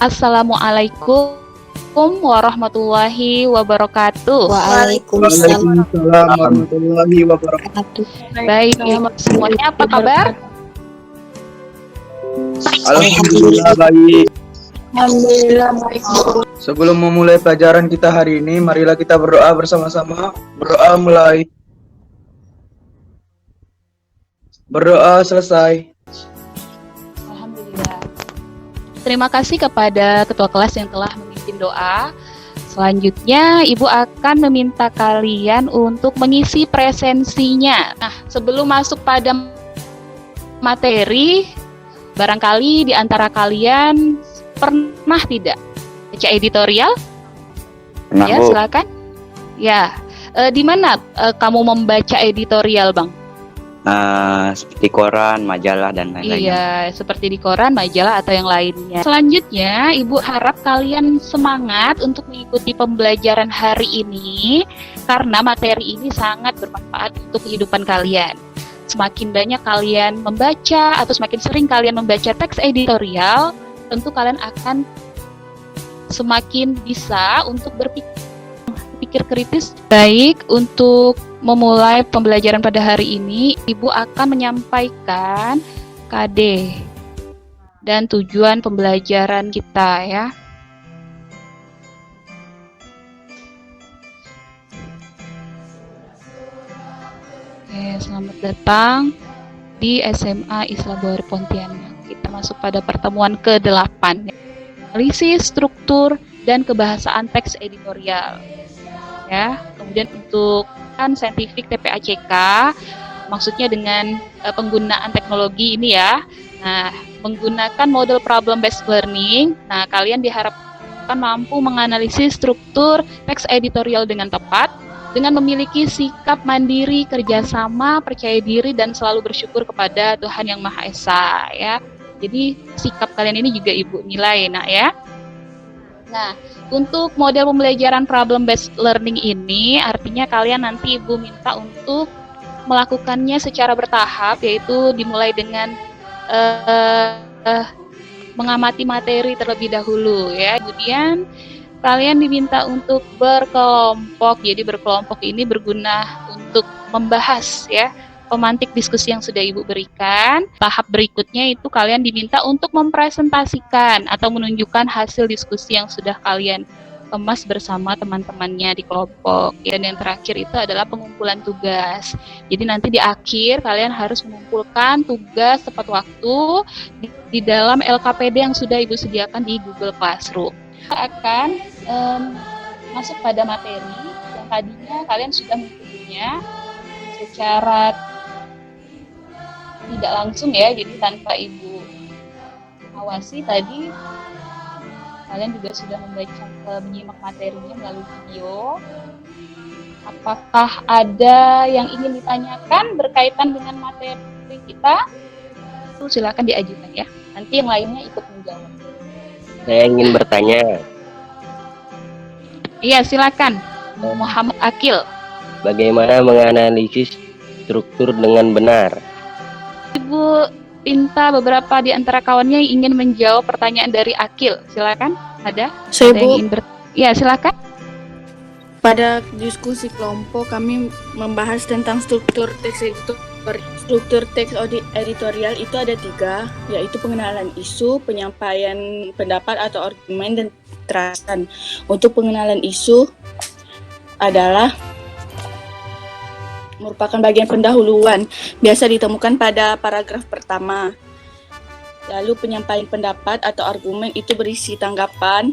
Assalamualaikum warahmatullahi wabarakatuh. Waalaikumsalam Waalaikumsalam warahmatullahi wabarakatuh. Baik, semuanya apa kabar? Alhamdulillah baik. Alhamdulillah baik. Sebelum memulai pelajaran kita hari ini, marilah kita berdoa bersama-sama. Berdoa mulai. Berdoa selesai. Alhamdulillah. Terima kasih kepada ketua kelas yang telah memimpin doa. Selanjutnya, Ibu akan meminta kalian untuk mengisi presensinya. Nah, sebelum masuk pada materi, barangkali di antara kalian pernah tidak baca editorial? Pernah, Ya, Bu. silakan. Ya, di mana kamu membaca editorial, Bang? Seperti koran, majalah, dan lain-lain. Iya, seperti di koran, majalah, atau yang lainnya. Selanjutnya, Ibu harap kalian semangat untuk mengikuti pembelajaran hari ini, karena materi ini sangat bermanfaat untuk kehidupan kalian. Semakin banyak kalian membaca, atau semakin sering kalian membaca teks editorial, tentu kalian akan semakin bisa untuk berpikir kritis. Baik, untuk memulai pembelajaran pada hari ini, Ibu akan menyampaikan KD dan tujuan pembelajaran kita ya. Oke, selamat datang di SMA Islam Bahuri Pontianak. Kita masuk pada pertemuan ke-8. Analisis struktur dan kebahasaan teks editorial. Ya, kemudian untuk saintifik TPACK, maksudnya dengan penggunaan teknologi ini ya. Nah, menggunakan model problem based learning. Nah, kalian diharapkan mampu menganalisis struktur teks editorial dengan tepat, dengan memiliki sikap mandiri, kerjasama, percaya diri, dan selalu bersyukur kepada Tuhan Yang Maha Esa ya. Jadi sikap kalian ini juga Ibu nilai, nak ya. Nah, untuk model pembelajaran problem based learning ini artinya kalian nanti Ibu minta untuk melakukannya secara bertahap, yaitu dimulai dengan mengamati materi terlebih dahulu ya. Kemudian kalian diminta untuk berkelompok. Jadi berkelompok ini berguna untuk membahas ya, pemantik diskusi yang sudah Ibu berikan. Tahap berikutnya itu kalian diminta untuk mempresentasikan atau menunjukkan hasil diskusi yang sudah kalian kemas bersama teman-temannya di kelompok. Dan yang terakhir itu adalah pengumpulan tugas. Jadi nanti di akhir kalian harus mengumpulkan tugas tepat waktu di dalam LKPD yang sudah Ibu sediakan di Google Classroom. Kita akan masuk pada materi yang tadinya kalian sudah mengikutinya secara tidak langsung ya, jadi tanpa Ibu awasi tadi kalian juga sudah menyimak materinya melalui video. Apakah ada yang ingin ditanyakan berkaitan dengan materi kita? Silakan diajukan ya, nanti yang lainnya ikut menjawab. Saya ingin bertanya, Iya, silakan Muhammad Akil. bagaimana menganalisis struktur dengan benar? Ibu minta beberapa di antara kawannya yang ingin menjawab pertanyaan dari Akil. Silakan. Ada? Saya, Ada yang Bu. ingin ya, silakan. Pada diskusi kelompok kami membahas tentang struktur teks editorial itu ada 3, yaitu pengenalan isu, penyampaian pendapat atau argumen, dan kekerasan. Untuk pengenalan isu adalah merupakan bagian pendahuluan, biasa ditemukan pada paragraf pertama. Lalu penyampaian pendapat atau argumen itu berisi tanggapan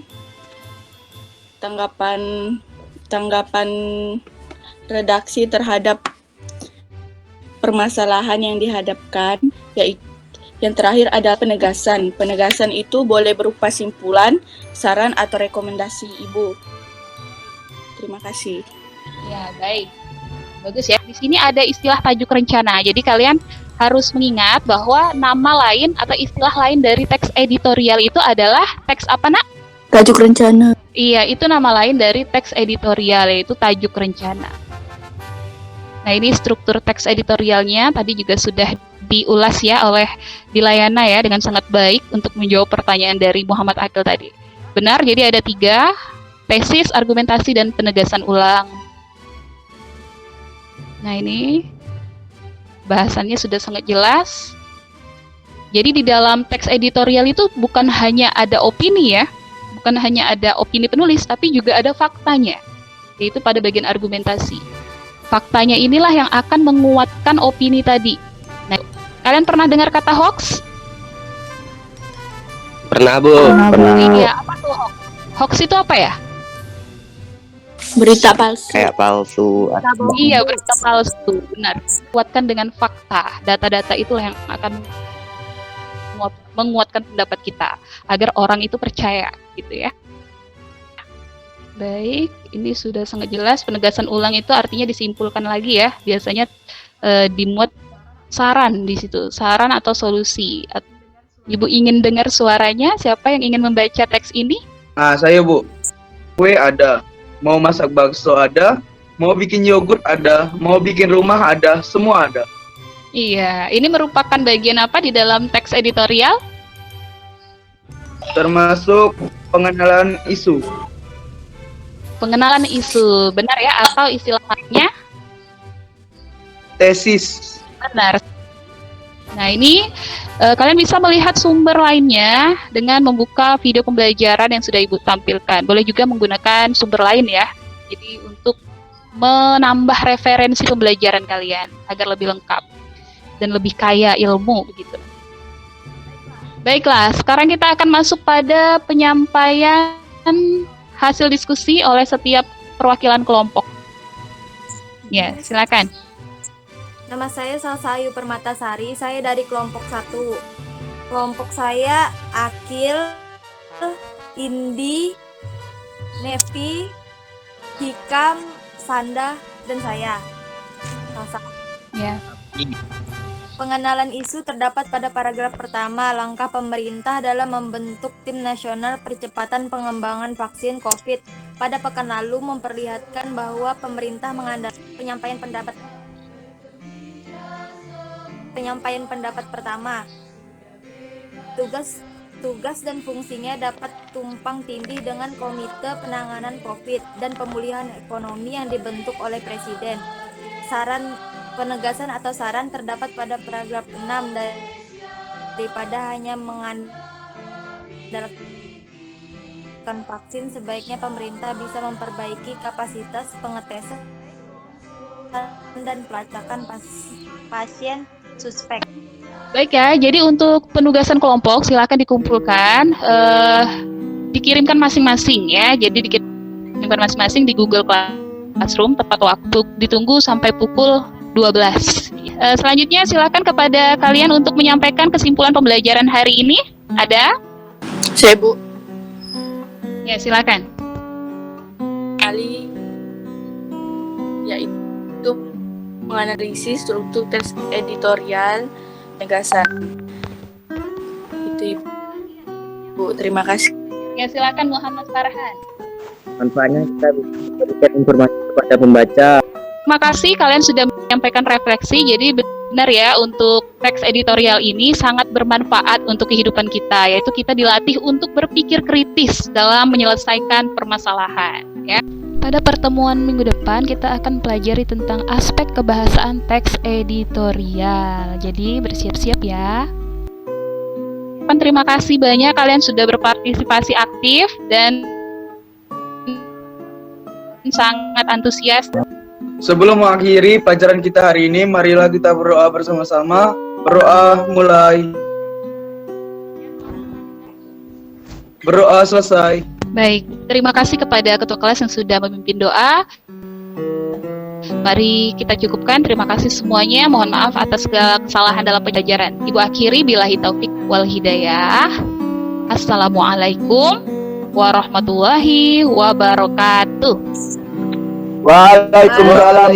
redaksi terhadap permasalahan yang dihadapkan, yaitu yang terakhir adalah penegasan. Penegasan itu boleh berupa simpulan, saran, atau rekomendasi Ibu. Terima kasih. Ya, baik. Bagus ya. Di sini ada istilah tajuk rencana. Jadi kalian harus mengingat bahwa nama lain atau istilah lain dari teks editorial itu adalah teks apa, Nak? Tajuk rencana. Iya, itu nama lain dari teks editorial, yaitu tajuk rencana. Nah, ini struktur teks editorialnya tadi juga sudah diulas ya oleh Dilayana ya dengan sangat baik untuk menjawab pertanyaan dari Muhammad Akil tadi. Benar, jadi ada 3, tesis, argumentasi, dan penegasan ulang. Nah ini bahasannya sudah sangat jelas. Jadi di dalam teks editorial itu bukan hanya ada opini ya, bukan hanya ada opini penulis, tapi juga ada faktanya, yaitu pada bagian argumentasi. Faktanya inilah yang akan menguatkan opini tadi. Nah, kalian pernah dengar kata hoax? Pernah, Bu. Iya, apa tuh hoax? Hoax itu apa ya? Berita palsu. Kayak palsu. Iya, berita palsu, benar. Kuatkan dengan fakta. Data-data itulah yang akan menguatkan pendapat kita agar orang itu percaya, gitu ya. Baik, ini sudah sangat jelas. Penegasan ulang itu artinya disimpulkan lagi ya. Biasanya dimuat saran di situ, saran atau solusi. Ibu ingin dengar suaranya? Siapa yang ingin membaca teks ini? Nah, saya Bu. Kue ada, mau masak bakso ada, mau bikin yogurt ada, mau bikin rumah ada, semua ada. Iya, ini merupakan bagian apa di dalam teks editorial? Termasuk pengenalan isu. Pengenalan isu, benar ya? Atau istilah lainnya? Tesis. Benar. Nah ini kalian bisa melihat sumber lainnya dengan membuka video pembelajaran yang sudah Ibu tampilkan. Boleh juga menggunakan sumber lain ya. Jadi untuk menambah referensi pembelajaran kalian agar lebih lengkap dan lebih kaya ilmu begitu. Baiklah, sekarang kita akan masuk pada penyampaian hasil diskusi oleh setiap perwakilan kelompok. Ya, silakan. Nama saya Salsayu Permatasari, saya dari kelompok 1. Kelompok saya Akil, Indi, Nevi, Hikam, Sanda, dan saya. Salsa. Ya. Pengenalan isu terdapat pada paragraf pertama, langkah pemerintah dalam membentuk tim nasional percepatan pengembangan vaksin COVID. Pada pekan lalu memperlihatkan bahwa pemerintah mengandalkan penyampaian pendapat pertama. Tugas dan fungsinya dapat tumpang tindih dengan Komite Penanganan COVID dan Pemulihan Ekonomi yang dibentuk oleh Presiden. Penegasan atau saran terdapat pada paragraf 6 daripada hanya mengandalkan vaksin, sebaiknya pemerintah bisa memperbaiki kapasitas pengetesan dan pelacakan pasien suspek. Baik ya, jadi untuk penugasan kelompok silakan dikumpulkan, dikirimkan masing-masing ya. Jadi dikirimkan masing-masing di Google Classroom tepat waktu, ditunggu sampai pukul 12. Selanjutnya silakan kepada kalian untuk menyampaikan kesimpulan pembelajaran hari ini. Ada? Saya Bu. Ya, silakan. Kali yaitu menganalisis struktur teks editorial penegasan. Itu Ibu, terima kasih. Ya, silakan Muhammad Farhan. Manfaatnya kita bisa memberikan informasi kepada pembaca. Terima kasih kalian sudah menyampaikan refleksi. Jadi benar ya, untuk teks editorial ini sangat bermanfaat untuk kehidupan kita, yaitu kita dilatih untuk berpikir kritis dalam menyelesaikan permasalahan ya. Pada pertemuan minggu depan kita akan pelajari tentang aspek kebahasaan teks editorial. Jadi bersiap-siap ya. Terima kasih banyak kalian sudah berpartisipasi aktif dan sangat antusias. Sebelum mengakhiri pelajaran kita hari ini, marilah kita berdoa bersama-sama. Berdoa mulai. Berdoa selesai. Baik, terima kasih kepada ketua kelas yang sudah memimpin doa. Mari kita cukupkan. Terima kasih semuanya. Mohon maaf atas segala kesalahan dalam pembelajaran. Ibu akhiri billahi taufik wal hidayah. Assalamualaikum warahmatullahi wabarakatuh. Waalaikumsalam.